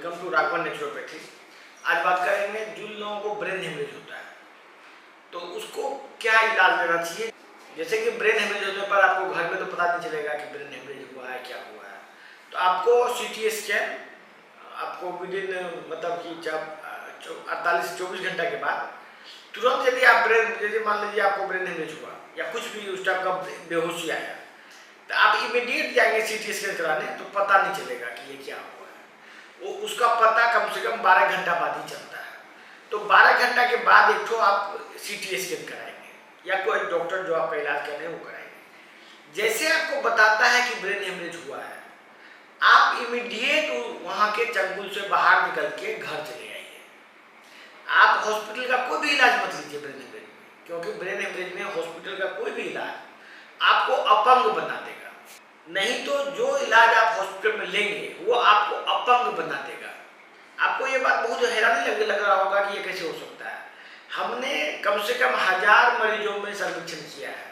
Welcome to Raghavan naturopathy. आज बात करेंगे जिन लोगों को ब्रेन हेमरेज होता है तो उसको क्या इलाज लेना चाहिए। जैसे कि ब्रेन हेमरेज होने पर आपको घर में तो पता नहीं चलेगा कि ब्रेन हेमरेज हुआ है क्या हुआ है, तो आपको सीटी स्कैन आपको विदिन मतलब कि जब 48 से 24 घंटा के बाद तुरंत यदि आप यदि मान लीजिए आपको ब्रेन हेमरेज हुआ या कुछ भी उस टाइप का बेहोशी आया तो आप इमीडिएट जाएंगे सीटी स्कैन कराने, तो पता नहीं चलेगा कि ये क्या हुआ है। वो उसका पता कम से कम 12 घंटा बाद ही चलता है। तो 12 घंटा के बाद एक तो आप सीटी स्कैन कराएंगे या कोई डॉक्टर जो आपका इलाज कर रहे हैं वो कराएंगे। जैसे आपको बताता है कि ब्रेन हेमरेज हुआ है, आप इमीडिएट वहाँ के चंगुल से बाहर निकल के घर चले आइए। आप हॉस्पिटल का कोई भी इलाज मत लीजिए ब्रेन हेमरेज में, क्योंकि ब्रेन हेमरेज में हॉस्पिटल का कोई भी इलाज आपको अपंग बना देगा। नहीं तो जो इलाज आप हॉस्पिटल में लेंगे वो आपको अपंग बना देगा। आपको ये बात बहुत हैरानी लग रहा होगा कि ये कैसे हो सकता है। हमने कम से कम 1000 मरीजों में सर्वेक्षण किया है।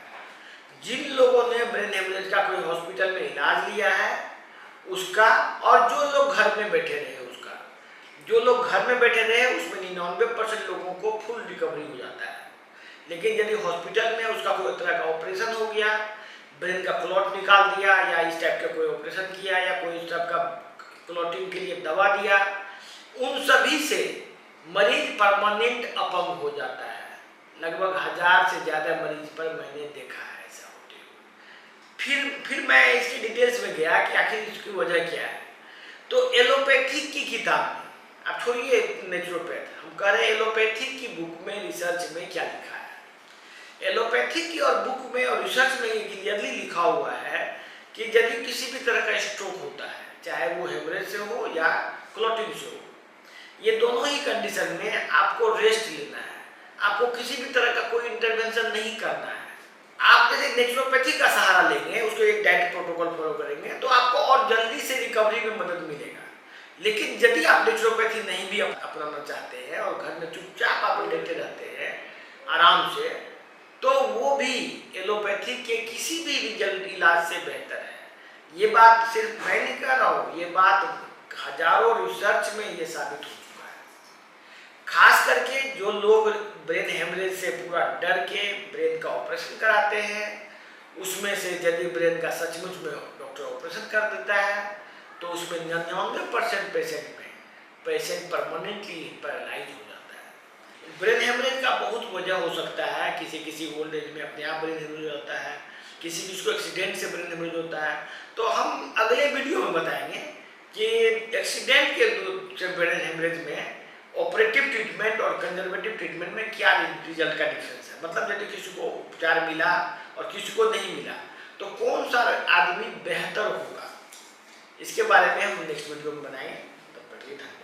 जिन लोगों ने ब्रेन हेमरेज का कोई हॉस्पिटल में इलाज लिया है उसका, और जो लोग घर में बैठे रहे उसका। जो लोग घर में बैठे रहे उसमें 99% लोगों को फुल रिकवरी हो जाता है। लेकिन यदि हॉस्पिटल में उसका कोई तरह का ऑपरेशन हो गया, ब्रेन का क्लॉट निकाल दिया या इस टाइप का कोई ऑपरेशन किया या कोई इस टाइप का क्लॉटिंग के लिए दवा दिया, उन सभी से मरीज परमानेंट अपंग हो जाता है। लगभग 1000 से ज़्यादा मरीज पर मैंने देखा है ऐसा होते हुए। फिर मैं इसकी डिटेल्स में गया कि आखिर इसकी वजह क्या है। तो एलोपैथिक की किताब में, आप छोड़िए नेचुरोपैथ, हम कह रहे हैं एलोपैथिक की बुक में रिसर्च में क्या लिखा है। एलोपैथिक की और बुक में और रिसर्च में क्लियरली लिखा हुआ है कि यदि किसी भी तरह का स्ट्रोक होता है, चाहे वो हेमरेज से हो या क्लॉटिंग से हो, ये दोनों ही कंडीशन में आपको रेस्ट लेना है। आपको किसी भी तरह का कोई इंटरवेंशन नहीं करना है। आप जैसे नेचुरोपैथी का सहारा लेंगे, उसको एक डाइट प्रोटोकॉल फॉलो करेंगे तो आपको और जल्दी से रिकवरी में मदद मिलेगा। लेकिन यदि आप नेचुरोपैथी नहीं भी अपनाना चाहते हैं और घर में चुपचाप आप लेटे रहते हैं आराम से, तो वो भी एलोपैथी के किसी भी रिजल्ट इलाज से बेहतर है। ये बात सिर्फ मैं नहीं कह रहा हूँ, ये बात हजारों रिसर्च में ये साबित हो चुका है। खास करके जो लोग ब्रेन हेमरेज से पूरा डर के ब्रेन का ऑपरेशन कराते हैं, उसमें से यदि ब्रेन का सचमुच में डॉक्टर ऑपरेशन कर देता है तो उसमें 99% पेशेंट परमानेंटली पैरालाइज हो जाता है। ब्रेन हेमरेज का बहुत वजह हो सकता है। किसी ओल्ड एज में अपने आप ब्रेन हेमरेज होता है, किसी को एक्सीडेंट से ब्रेन हेमरेज होता है। तो हम अगले वीडियो में बताएंगे कि एक्सीडेंट के से ब्रेन हेमरेज में ऑपरेटिव ट्रीटमेंट और कंजर्वेटिव ट्रीटमेंट में क्या रिजल्ट का डिफरेंस है। मतलब यदि किसी को उपचार मिला और किसी को नहीं मिला तो कौन सा आदमी बेहतर होगा, इसके बारे में हम नेक्स्ट वीडियो में बनाएंगे। तब तक के लिए धन्यवाद।